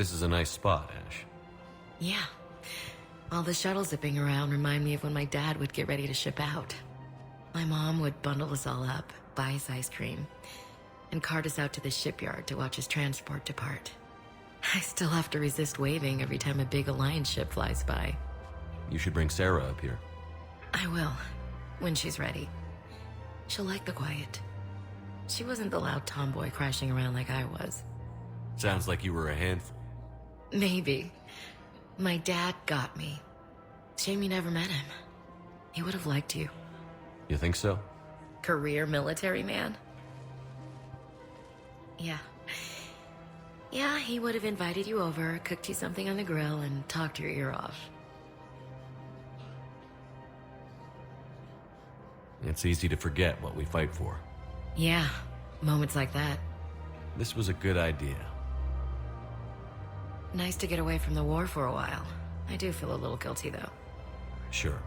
This is a nice spot, Ash. Yeah. All the shuttles zipping around remind me of when my dad would get ready to ship out. My mom would bundle us all up, buy us ice cream, and cart us out to the shipyard to watch his transport depart. I still have to resist waving every time a big Alliance ship flies by. You should bring Sarah up here. I will, when she's ready. She'll like the quiet. She wasn't the loud tomboy crashing around like I was. Sounds like you were a handful. Maybe. My dad got me. Shame you never met him. He would have liked you. You think so? Career military man? Yeah. Yeah, he would have invited you over, cooked you something on the grill, and talked your ear off. It's easy to forget what we fight for. Yeah, moments like that. This was a good idea. Nice to get away from the war for a while. I do feel a little guilty, though. Sure.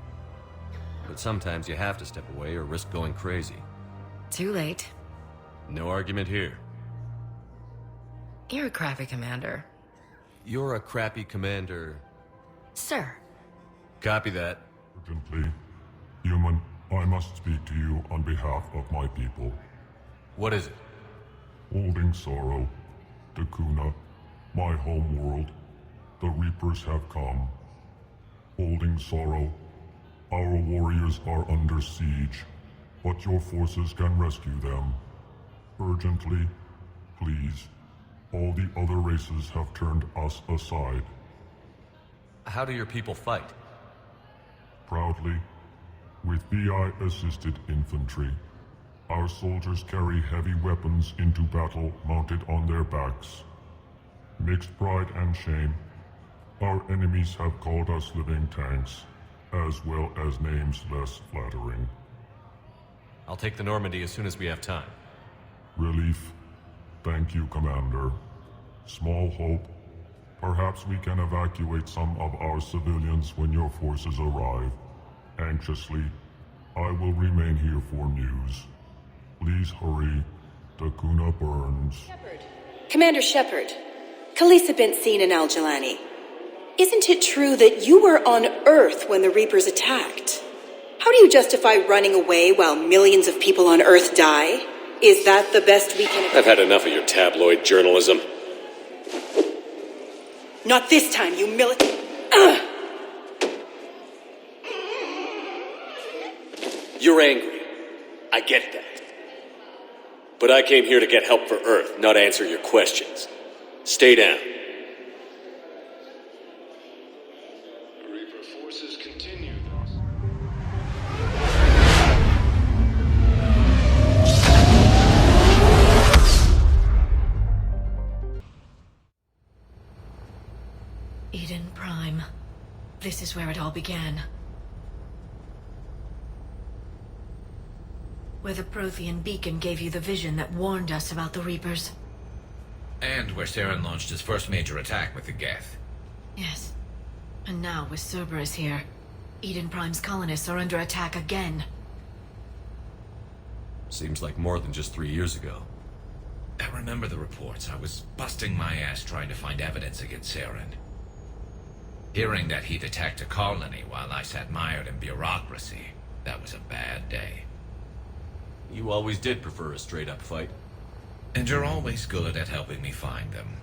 But sometimes you have to step away or risk going crazy. Too late. No argument here. You're a crappy commander. You're a crappy commander. Sir. Copy that. Urgently, human, I must speak to you on behalf of my people. What is it? Holding sorrow, Dakuna, my home world, the Reapers have come. Holding sorrow, our warriors are under siege, but your forces can rescue them. Urgently, please. All the other races have turned us aside. How do your people fight? Proudly, with VI-assisted infantry. Our soldiers carry heavy weapons into battle mounted on their backs. Mixed pride and shame, our enemies have called us living tanks, as well as names less flattering. I'll take the Normandy as soon as we have time. Relief. Thank you, Commander. Small hope. Perhaps we can evacuate some of our civilians when your forces arrive. Anxiously, I will remain here for news. Please hurry. Dakuna burns. Commander Shepard, Khaleesa bint seen in Al-Jalani. Isn't it true that you were on Earth when the Reapers attacked? How do you justify running away while millions of people on Earth die? Is that the best we can... I've had enough of your tabloid journalism. Not this time, you You're angry. I get that. But I came here to get help for Earth, not answer your questions. Stay down. Reaper forces continue. Iden Prime. This is where it all began. Where the Prothean beacon gave you the vision that warned us about the Reapers. And where Saren launched his first major attack with the Geth. Yes. And now, with Cerberus here, Iden Prime's colonists are under attack again. Seems like more than just 3 years ago. I remember the reports. I was busting my ass trying to find evidence against Saren. Hearing that he'd attacked a colony while I sat mired in bureaucracy, that was a bad day. You always did prefer a straight-up fight. And you're always good at helping me find them.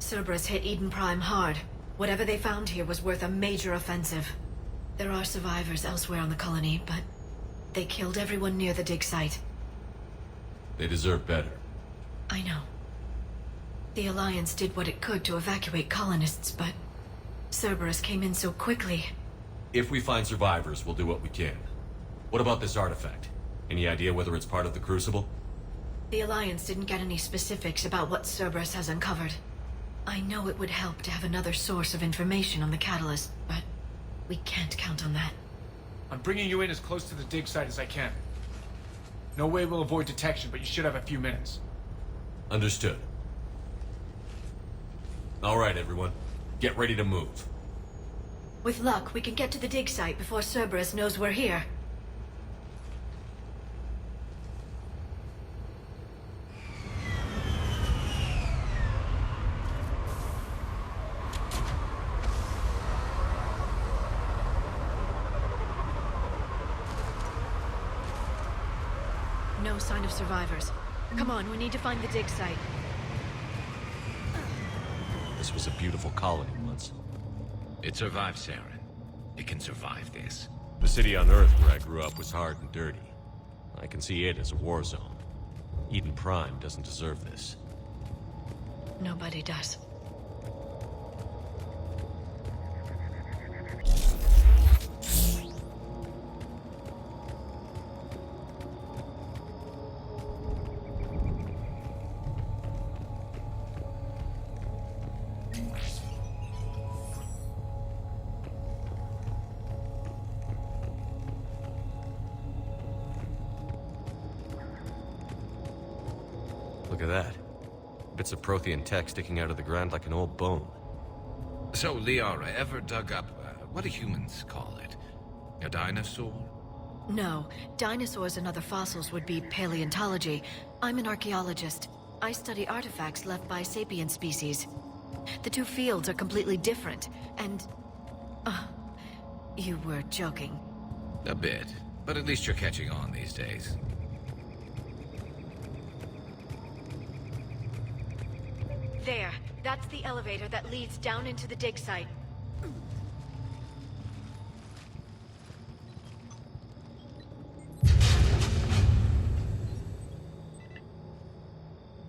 Cerberus hit Iden Prime hard. Whatever they found here was worth a major offensive. There are survivors elsewhere on the colony, but they killed everyone near the dig site. They deserve better. I know. The Alliance did what it could to evacuate colonists, but Cerberus came in so quickly. If we find survivors, we'll do what we can. What about this artifact? Any idea whether it's part of the Crucible? The Alliance didn't get any specifics about what Cerberus has uncovered. I know it would help to have another source of information on the catalyst, but we can't count on that. I'm bringing you in as close to the dig site as I can. No way we'll avoid detection, but you should have a few minutes. Understood. All right, everyone. Get ready to move. With luck, we can get to the dig site before Cerberus knows we're here. no sign of survivors. Come on, we need to find the dig site. This was a beautiful colony once. It survived Saren. It can survive this. The city on Earth where I grew up was hard and dirty. I can see it as a war zone. Eden Prime doesn't deserve this. Nobody does. Look at that. Bits of Prothean tech sticking out of the ground like an old bone. So, Liara, ever dug up, what do humans call it? A dinosaur? No, dinosaurs and other fossils would be paleontology. I'm an archaeologist. I study artifacts left by sapient species. The two fields are completely different, and... you were joking. A bit. But at least you're catching on these days. There. That's the elevator that leads down into the dig site.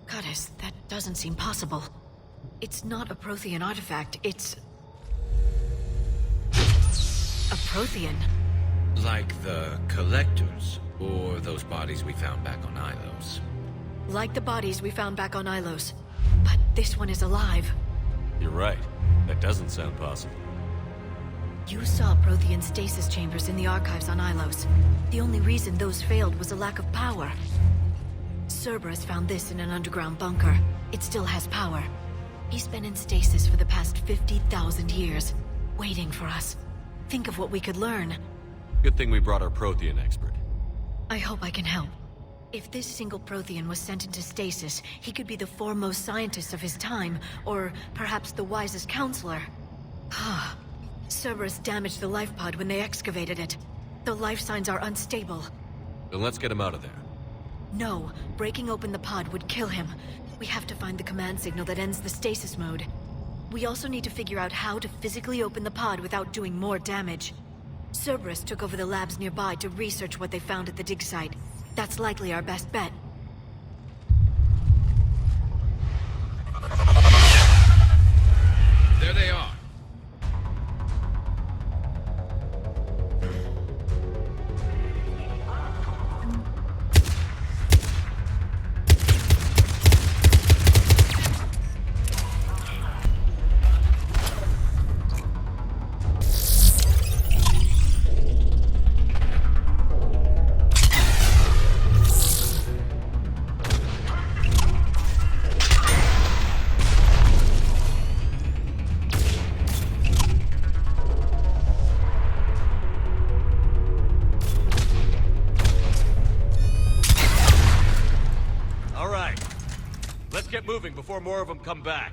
Goddess, that doesn't seem possible. It's not a Prothean artifact, it's... a Prothean. Like the Collectors, or those bodies we found back on Ilos. Like the bodies we found back on Ilos. But this one is alive. You're right. That doesn't sound possible. You saw Prothean stasis chambers in the archives on Ilos. The only reason those failed was a lack of power. Cerberus found this in an underground bunker. It still has power. He's been in stasis for the past 50,000 years, waiting for us. Think of what we could learn. Good thing we brought our Prothean expert. I hope I can help. If this single Prothean was sent into stasis, he could be the foremost scientist of his time, or perhaps the wisest counselor. Cerberus damaged the life pod when they excavated it. The life signs are unstable. Then let's get him out of there. No, breaking open the pod would kill him. We have to find the command signal that ends the stasis mode. We also need to figure out how to physically open the pod without doing more damage. Cerberus took over the labs nearby to research what they found at the dig site. That's likely our best bet. There they are. Get moving before more of them come back.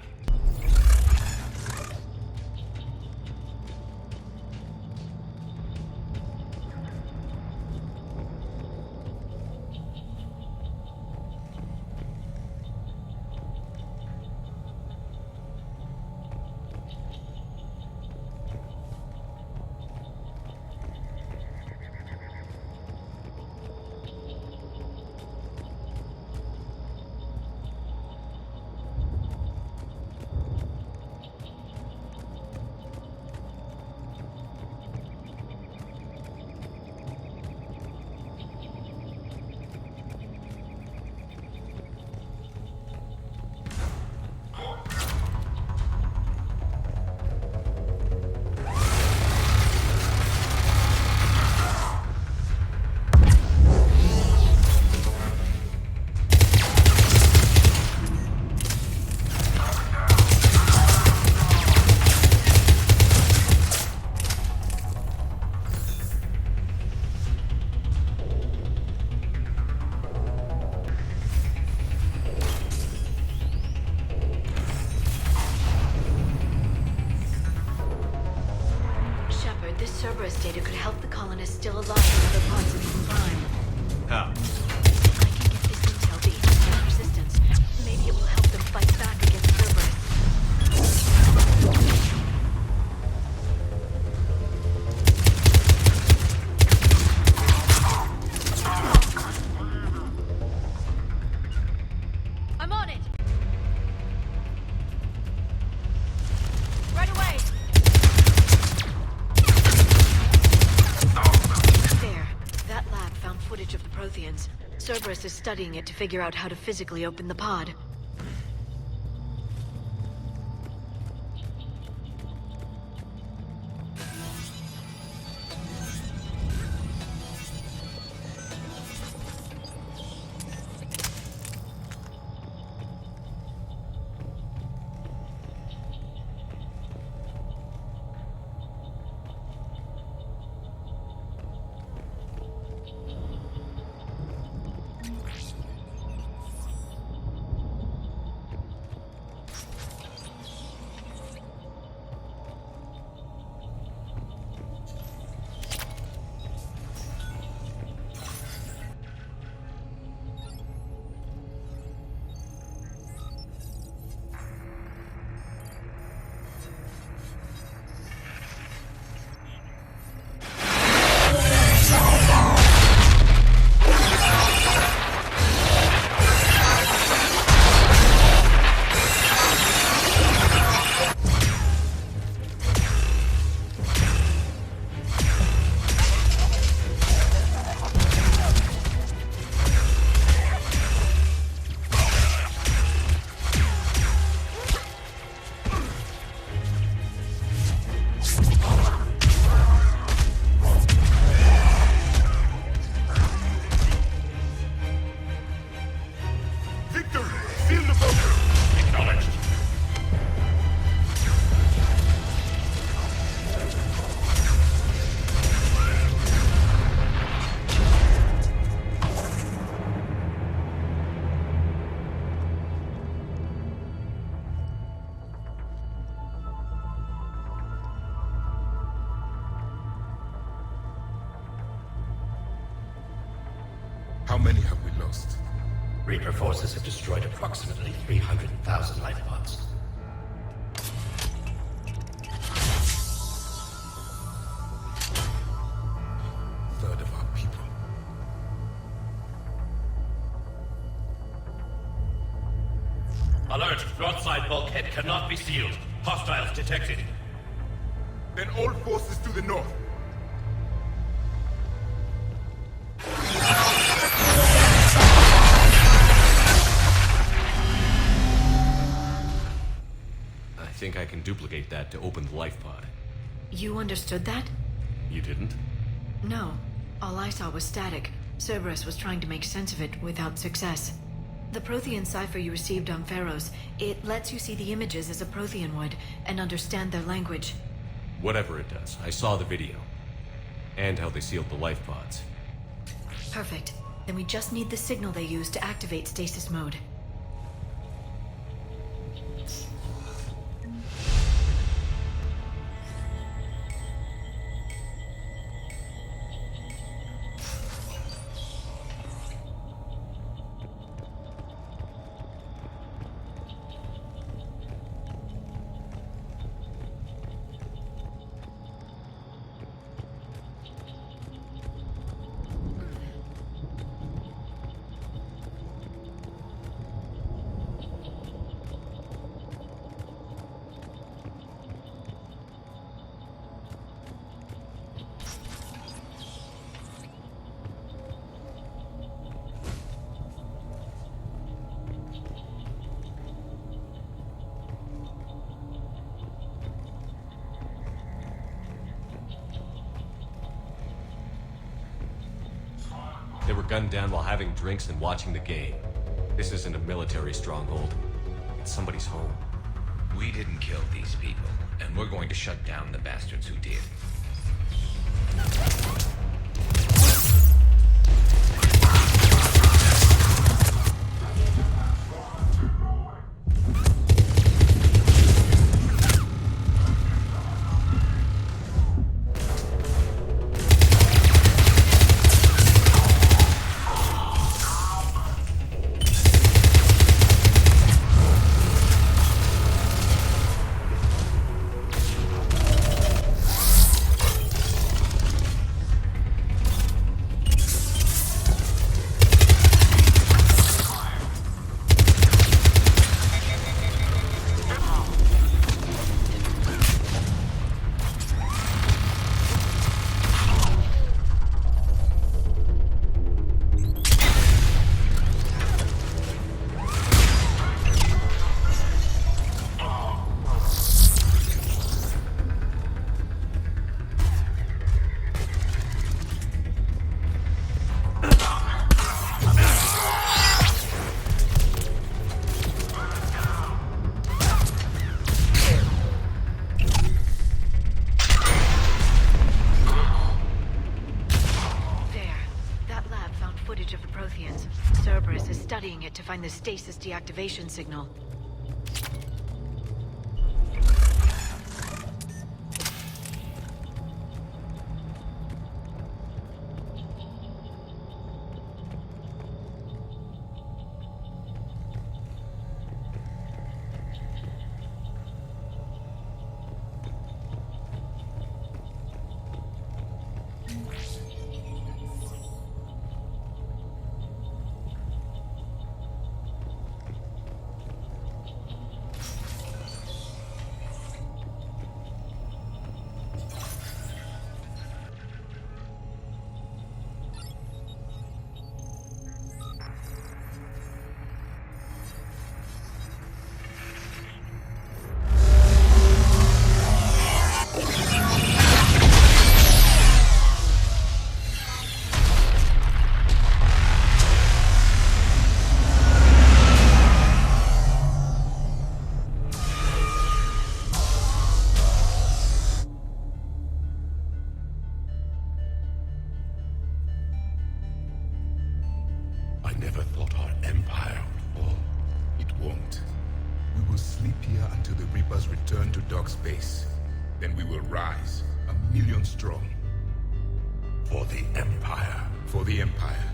Data could help the colonists still alive in other parts of Idен Prime. How? I can Cerberus is studying it to figure out how to physically open the pod. How many have we lost? Reaper forces have destroyed approximately 300,000 life pods. Third of our people. Alert! Broadside bulkhead cannot be sealed. Hostiles detected. Then all forces to the north. I think I can duplicate that to open the life pod. You understood that? You didn't? No. All I saw was static. Cerberus was trying to make sense of it without success. The Prothean cipher you received on Pharaohs, it lets you see the images as a Prothean would, and understand their language. Whatever it does, I saw the video. And how they sealed the life pods. Perfect. Then we just need the signal they used to activate stasis mode. They were gunned down while having drinks and watching the game. This isn't a military stronghold. It's somebody's home. We didn't kill these people, and we're going to shut down the bastards who did. to find the stasis deactivation signal. I never thought our empire would fall. It won't. We will sleep here until the Reapers return to dark space. Then we will rise, 1,000,000 strong. For the Empire. For the Empire.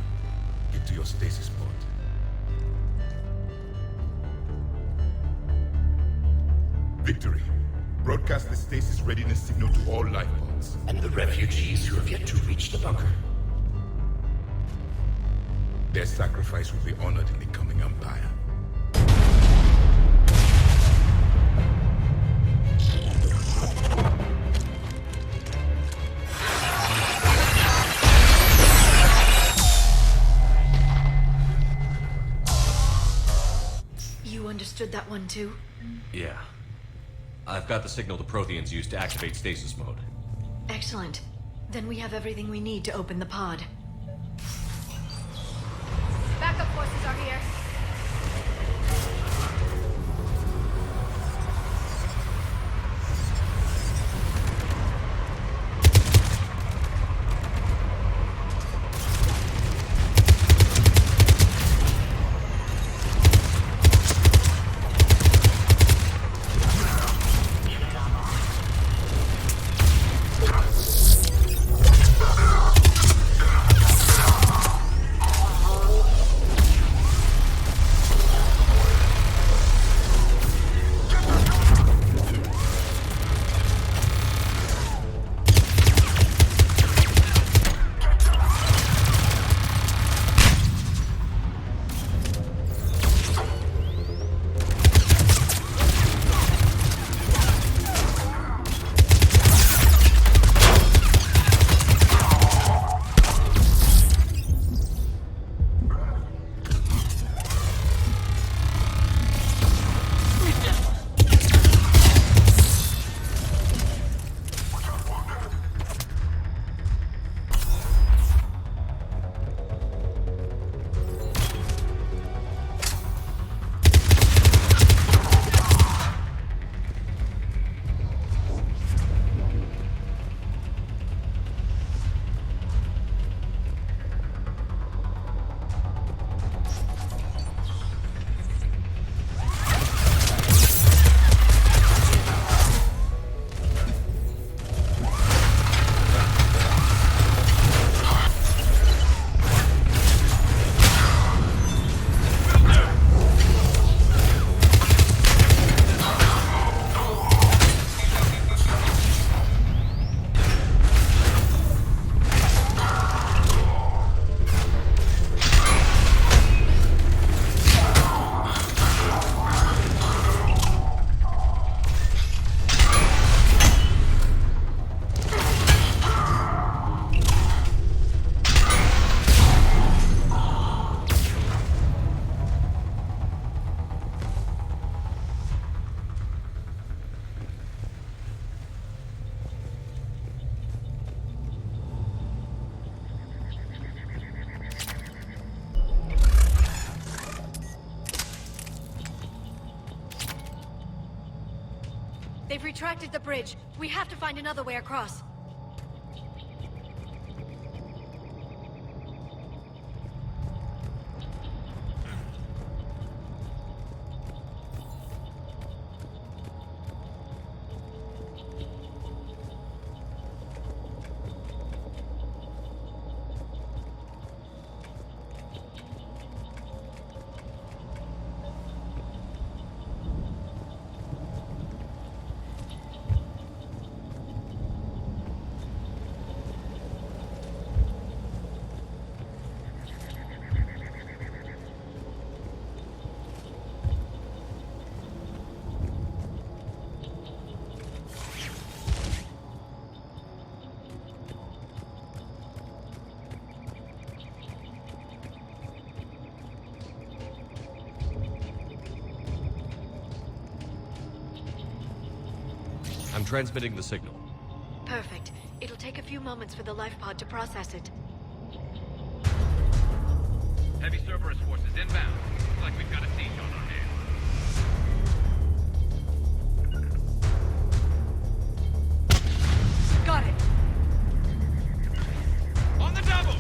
Get to your stasis pod. Victory. Broadcast the stasis readiness signal to all life pods. And the refugees who have yet to reach the bunker. Their sacrifice will be honored in the coming Empire. You understood that one too? Yeah. I've got the signal the Protheans use to activate stasis mode. Excellent. Then we have everything we need to open the pod. Backup forces are here. They've retracted the bridge. We have to find another way across. I'm transmitting the signal. Perfect. It'll take a few moments for the life pod to process it. Heavy Cerberus forces inbound. Looks like we've got a siege on our hands. Got it! On the double!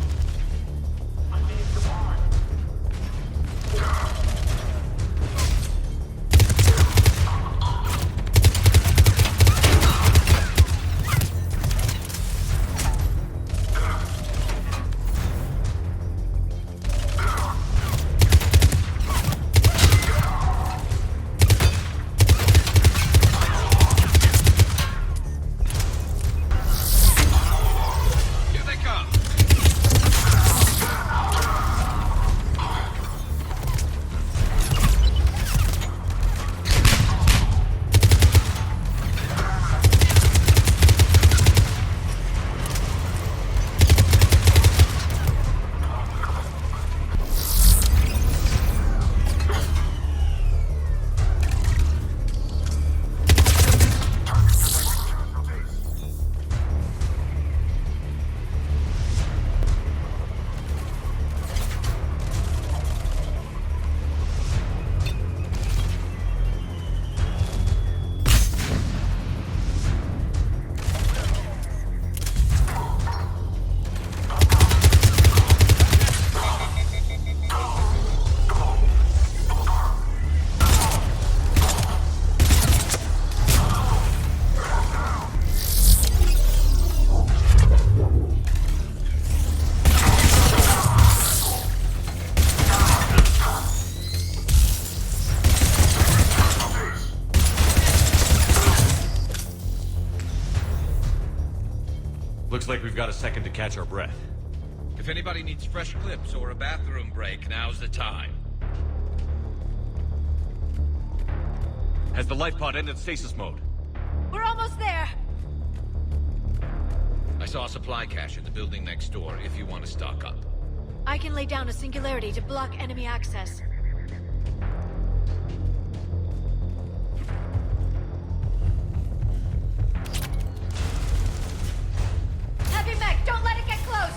Looks like we've got a second to catch our breath. If anybody needs fresh clips or a bathroom break, now's the time. Has the life pod ended stasis mode? We're almost there. I saw a supply cache in the building next door if you want to stock up. I can lay down a singularity to block enemy access. Heavy mech, don't let it get close.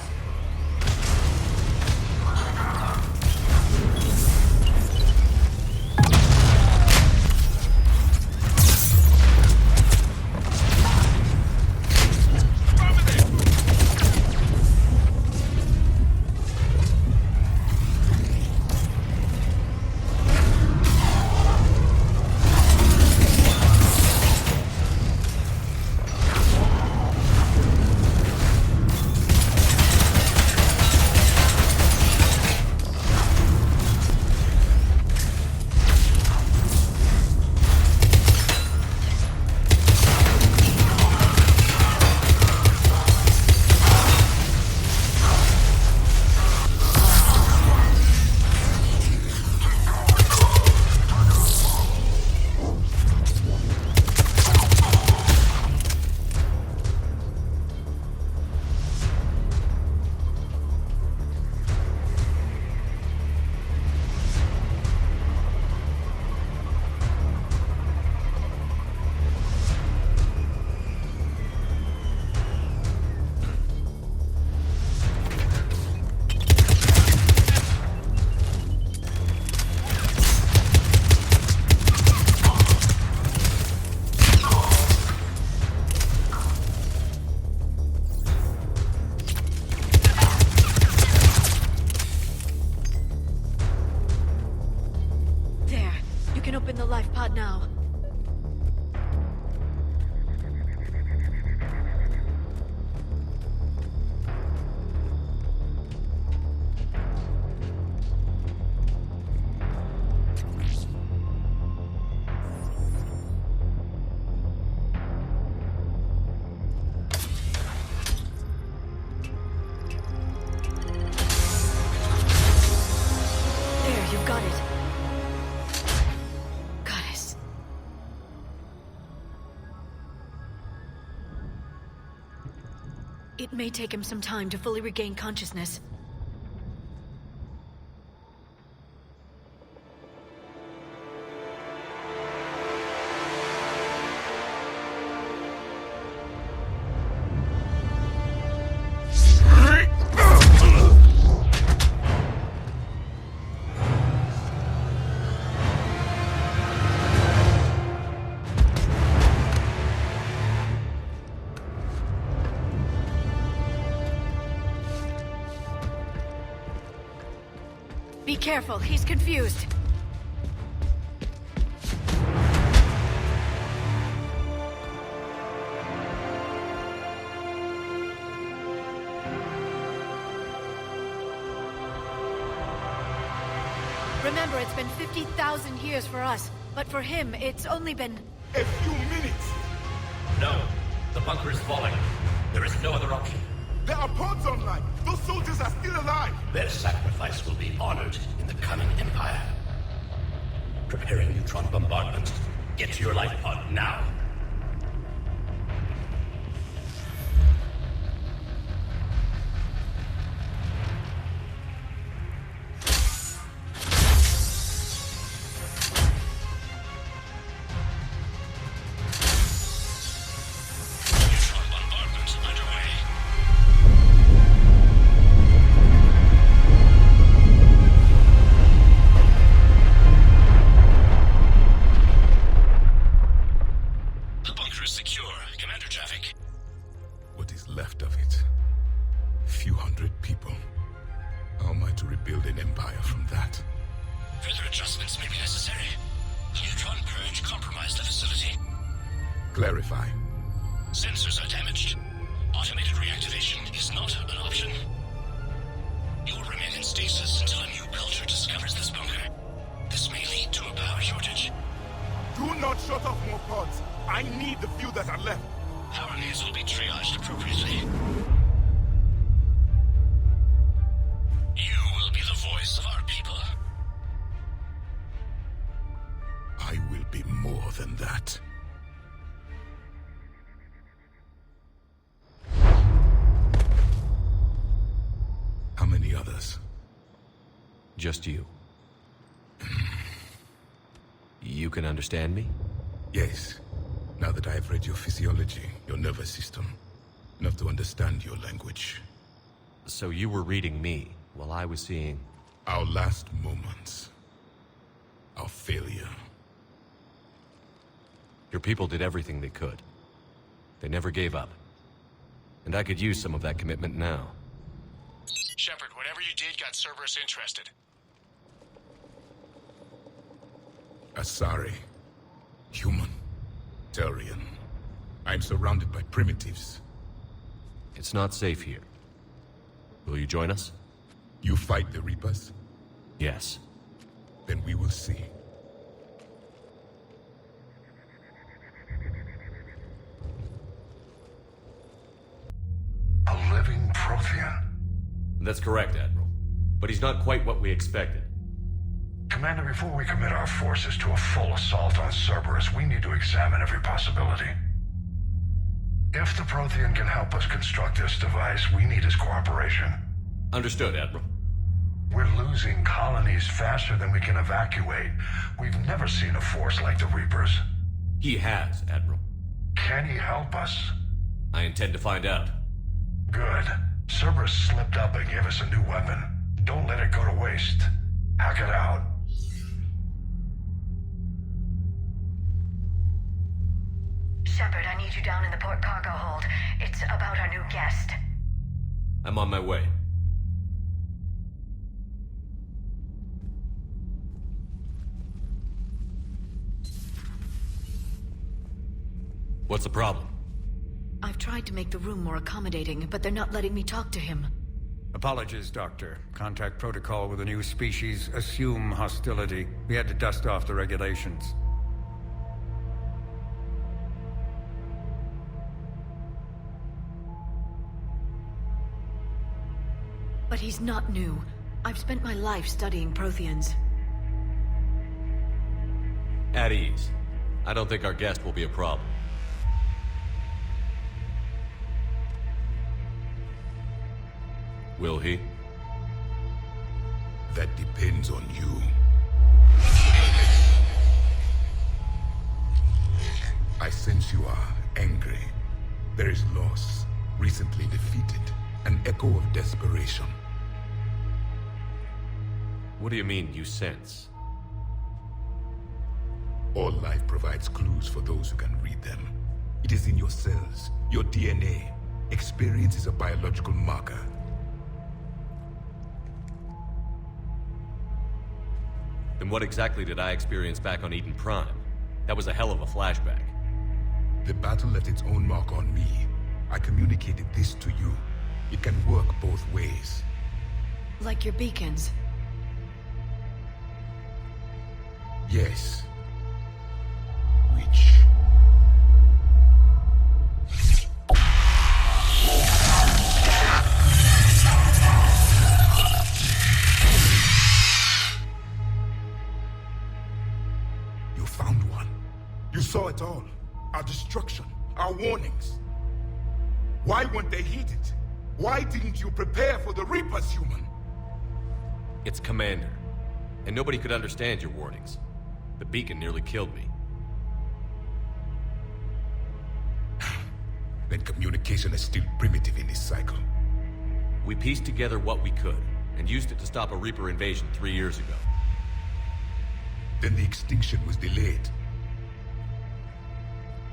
Open the life pod now. There, you've got it. It may take him some time to fully regain consciousness. Be careful, he's confused. Remember, it's been 50,000 years for us, but for him, it's only been... A few minutes! No. The bunker is falling. There is no other option. There are pods online! Those soldiers are still alive! Their sacrifice will be honored in the coming Empire. Preparing neutron bombardment. Get to your life pod now. Clarify. Sensors are damaged. Automated reactivation is not an option. You'll remain in stasis until a new culture discovers this bunker. This may lead to a power shortage. Do not shut off more pods. I need the few that are left. Power needs will be triaged appropriately. You will be the voice of our people. I will be more than that. How many others? Just you. You can understand me? Yes. Now that I have read your physiology, your nervous system, enough to understand your language. So you were reading me while I was seeing... Our last moments. Our failure. Your people did everything they could. They never gave up. And I could use some of that commitment now. Shepard, whatever you did got Cerberus interested. Asari. Human. Turian. I'm surrounded by primitives. It's not safe here. Will you join us? You fight the Reapers? Yes. Then we will see. A living Prothean. That's correct, Admiral. But he's not quite what we expected. Commander, before we commit our forces to a full assault on Cerberus, we need to examine every possibility. If the Prothean can help us construct this device, we need his cooperation. Understood, Admiral. We're losing colonies faster than we can evacuate. We've never seen a force like the Reapers. He has, Admiral. Can he help us? I intend to find out. Good. Cerberus slipped up and gave us a new weapon. Don't let it go to waste. Hack it out. Shepard, I need you down in the port cargo hold. It's about our new guest. I'm on my way. What's the problem? I've tried to make the room more accommodating, but they're not letting me talk to him. Apologies, Doctor. Contact protocol with a new species. Assume hostility. We had to dust off the regulations. But he's not new. I've spent my life studying Protheans. At ease. I don't think our guest will be a problem. Will he? That depends on you. I sense you are angry. There is loss, recently defeated, an echo of desperation. What do you mean, you sense? All life provides clues for those who can read them. It is in your cells, your DNA. Experience is a biological marker. Then what exactly did I experience back on Idен Prime? That was a hell of a flashback. The battle left its own mark on me. I communicated this to you. It can work both ways. Like your beacons. Yes. Which... You found one. You saw it all. Our destruction. Our warnings. Why weren't they heeded? Why didn't you prepare for the Reapers, human? It's Commander. And nobody could understand your warnings. The beacon nearly killed me. Then communication is still primitive in this cycle. We pieced together what we could, and used it to stop a Reaper invasion 3 years ago. Then the extinction was delayed.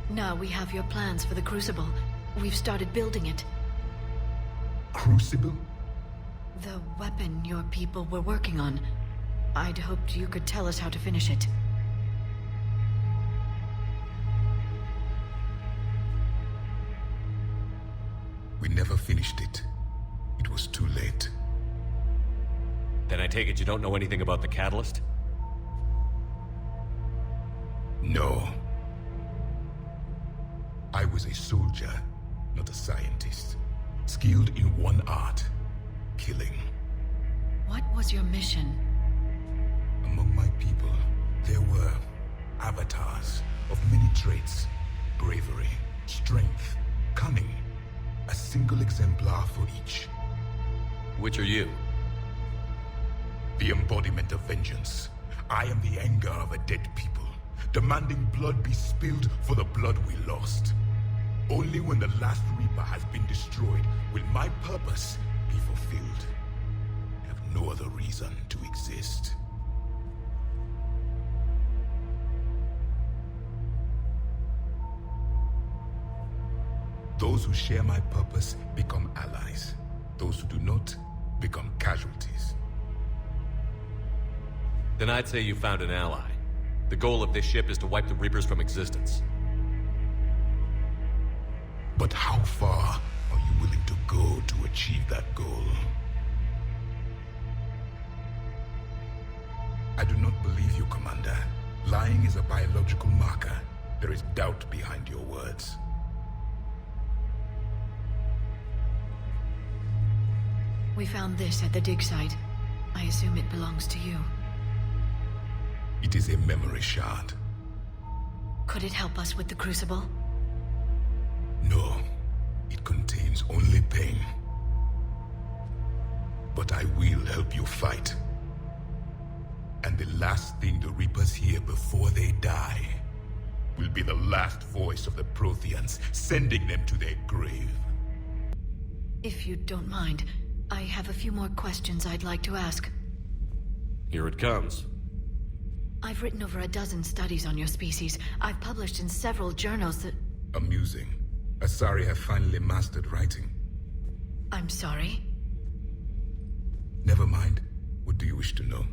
Now we have your plans for the Crucible. We've started building it. Crucible? The weapon your people were working on. I'd hoped you could tell us how to finish it. We never finished it. It was too late. Then I take it you don't know anything about the catalyst? No. I was a soldier, not a scientist. Skilled in one art, killing. What was your mission? Among my people, there were avatars of many traits. Bravery, strength, cunning. A single exemplar for each. Which are you? The embodiment of vengeance. I am the anger of a dead people, demanding blood be spilled for the blood we lost. Only when the last Reaper has been destroyed will my purpose be fulfilled. I have no other reason to exist. Those who share my purpose become allies. Those who do not become casualties. Then I'd say you found an ally. The goal of this ship is to wipe the Reapers from existence. But how far are you willing to go to achieve that goal? I do not believe you, Commander. Lying is a biological marker. There is doubt behind your words. We found this at the dig site. I assume it belongs to you. It is a memory shard. Could it help us with the Crucible? No. It contains only pain. But I will help you fight. And the last thing the Reapers hear before they die will be the last voice of the Protheans, sending them to their grave. If you don't mind, I have a few more questions I'd like to ask. Here it comes. I've written over a dozen studies on your species. I've published in several journals that... Amusing. Asari have finally mastered writing. I'm sorry? Never mind. What do you wish to know?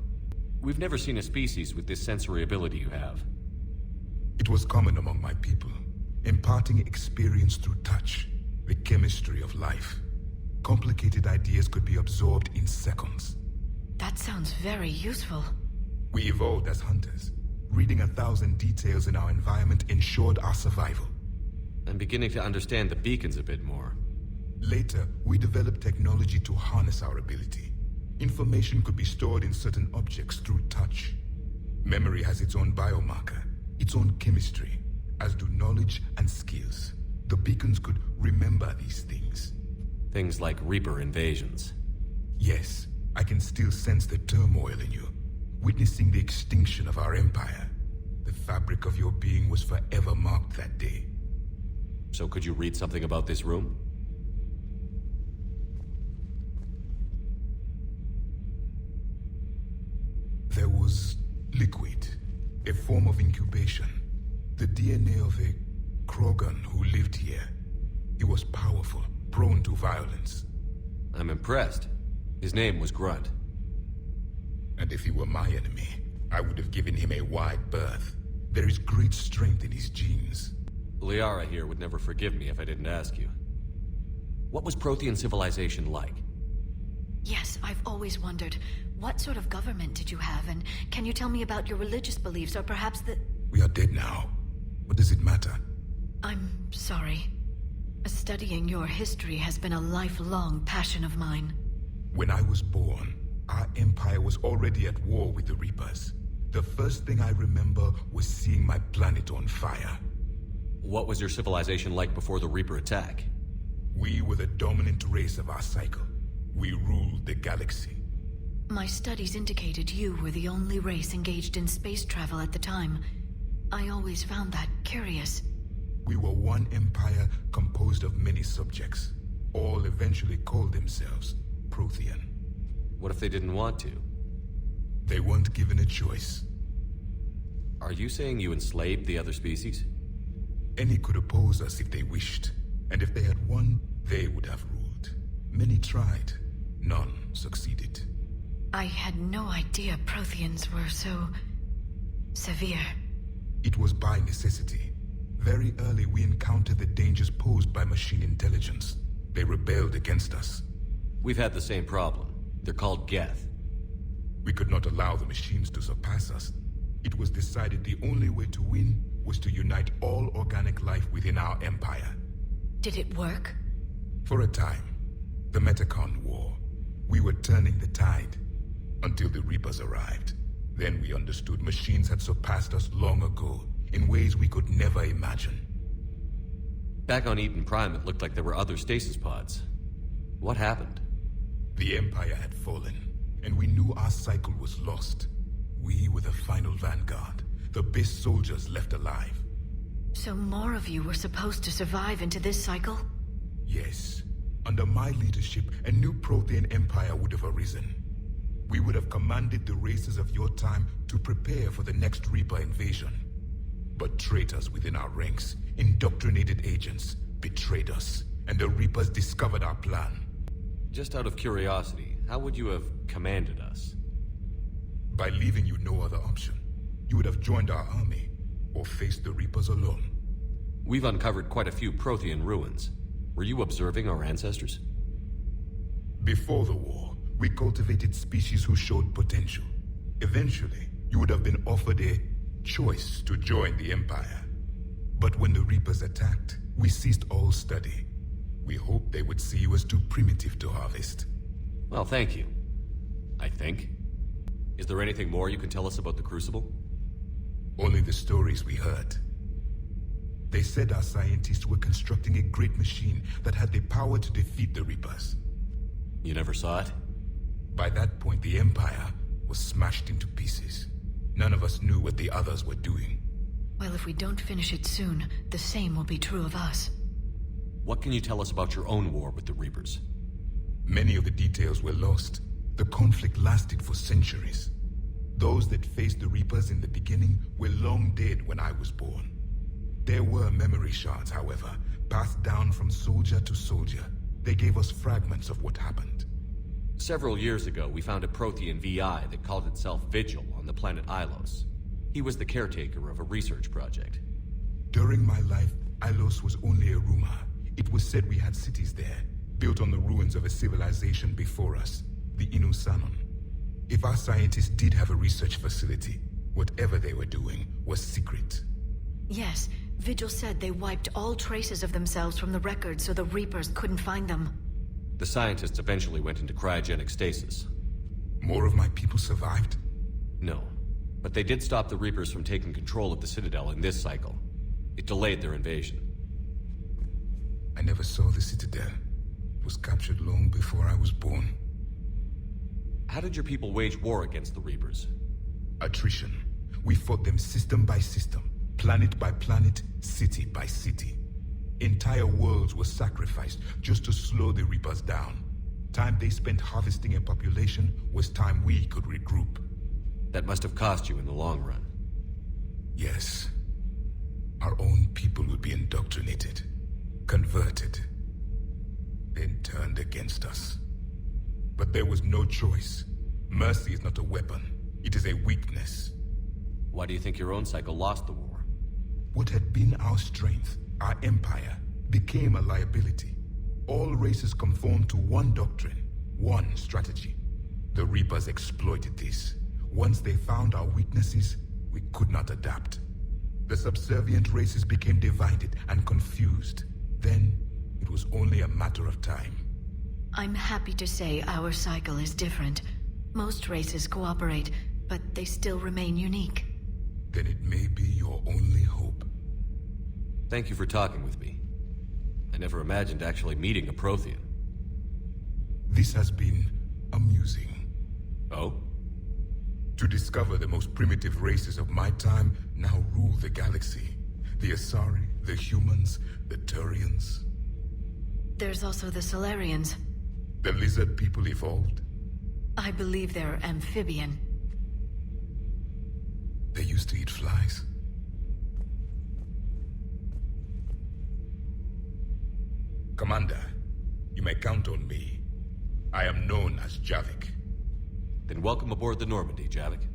We've never seen a species with this sensory ability you have. It was common among my people, imparting experience through touch, the chemistry of life. Complicated ideas could be absorbed in seconds. That sounds very useful. We evolved as hunters. Reading 1,000 details in our environment ensured our survival. I'm beginning to understand the beacons a bit more. Later, we developed technology to harness our ability. Information could be stored in certain objects through touch. Memory has its own biomarker, its own chemistry, as do knowledge and skills. The beacons could remember these things. Things like Reaper invasions. Yes, I can still sense the turmoil in you, witnessing the extinction of our empire. The fabric of your being was forever marked that day. So could you read something about this room? There was liquid, a form of incubation. The DNA of a Krogan who lived here. He was powerful, prone to violence. I'm impressed. His name was Grunt. And if he were my enemy, I would have given him a wide berth. There is great strength in his genes. Liara here would never forgive me if I didn't ask you. What was Prothean civilization like? Yes, I've always wondered, what sort of government did you have, and can you tell me about your religious beliefs, or perhaps the... We are dead now. What does it matter? I'm sorry. Studying your history has been a lifelong passion of mine. When I was born, our empire was already at war with the Reapers. The first thing I remember was seeing my planet on fire. What was your civilization like before the Reaper attack? We were the dominant race of our cycle. We ruled the galaxy. My studies indicated you were the only race engaged in space travel at the time. I always found that curious. We were one empire composed of many subjects. All eventually called themselves Prothean. What if they didn't want to? They weren't given a choice. Are you saying you enslaved the other species? Any could oppose us if they wished, and if they had won, they would have ruled. Many tried. None succeeded. I had no idea Protheans were so... severe. It was by necessity. Very early we encountered the dangers posed by machine intelligence. They rebelled against us. We've had the same problem. They're called Geth. We could not allow the machines to surpass us. It was decided the only way to win was to unite all organic life within our empire. Did it work? For a time. The Metacon War. We were turning the tide. Until the Reapers arrived. Then we understood machines had surpassed us long ago, in ways we could never imagine. Back on Iden Prime, it looked like there were other stasis pods. What happened? The Empire had fallen, and we knew our cycle was lost. We were the final vanguard, the best soldiers left alive. So more of you were supposed to survive into this cycle? Yes. Under my leadership, a new Prothean empire would have arisen. We would have commanded the races of your time to prepare for the next Reaper invasion. But traitors within our ranks, indoctrinated agents, betrayed us, and the Reapers discovered our plan. Just out of curiosity, how would you have commanded us? By leaving you no other option. You would have joined our army, or faced the Reapers alone. We've uncovered quite a few Prothean ruins. Were you observing our ancestors? Before the war, we cultivated species who showed potential. Eventually, you would have been offered a choice to join the Empire. But when the Reapers attacked, we ceased all study. We hoped they would see you as too primitive to harvest. Well, thank you. I think. Is there anything more you can tell us about the Crucible? Only the stories we heard. They said our scientists were constructing a great machine that had the power to defeat the Reapers. You never saw it? By that point, the Empire was smashed into pieces. None of us knew what the others were doing. Well, if we don't finish it soon, the same will be true of us. What can you tell us about your own war with the Reapers? Many of the details were lost. The conflict lasted for centuries. Those that faced the Reapers in the beginning were long dead when I was born. There were memory shards, however, passed down from soldier to soldier. They gave us fragments of what happened. Several years ago, we found a Prothean VI that called itself Vigil on the planet Ilos. He was the caretaker of a research project. During my life, Ilos was only a rumor. It was said we had cities there, built on the ruins of a civilization before us, the Inusanon. If our scientists did have a research facility, whatever they were doing was secret. Yes, Vigil said they wiped all traces of themselves from the records so the Reapers couldn't find them. The scientists eventually went into cryogenic stasis. More of my people survived? No, but they did stop the Reapers from taking control of the Citadel in this cycle. It delayed their invasion. I never saw the Citadel. It was captured long before I was born. How did your people wage war against the Reapers? Attrition. We fought them system by system, planet by planet, city by city. Entire worlds were sacrificed just to slow the Reapers down. Time they spent harvesting a population was time we could regroup. That must have cost you in the long run. Yes. Our own people would be indoctrinated, converted, then turned against us. But there was no choice. Mercy is not a weapon. It is a weakness. Why do you think your own cycle lost the war? What had been our strength, our empire, became a liability. All races conformed to one doctrine, one strategy. The Reapers exploited this. Once they found our weaknesses, we could not adapt. The subservient races became divided and confused. Then, it was only a matter of time. I'm happy to say our cycle is different. Most races cooperate, but they still remain unique. Then it may be your only hope. Thank you for talking with me. I never imagined actually meeting a Prothean. This has been amusing. Oh? To discover the most primitive races of my time now rule the galaxy. The Asari, the humans, the Turians. There's also the Solarians. The lizard people evolved? I believe they're amphibian. They used to eat flies. Commander, you may count on me. I am known as Javik. Then welcome aboard the Normandy, Javik.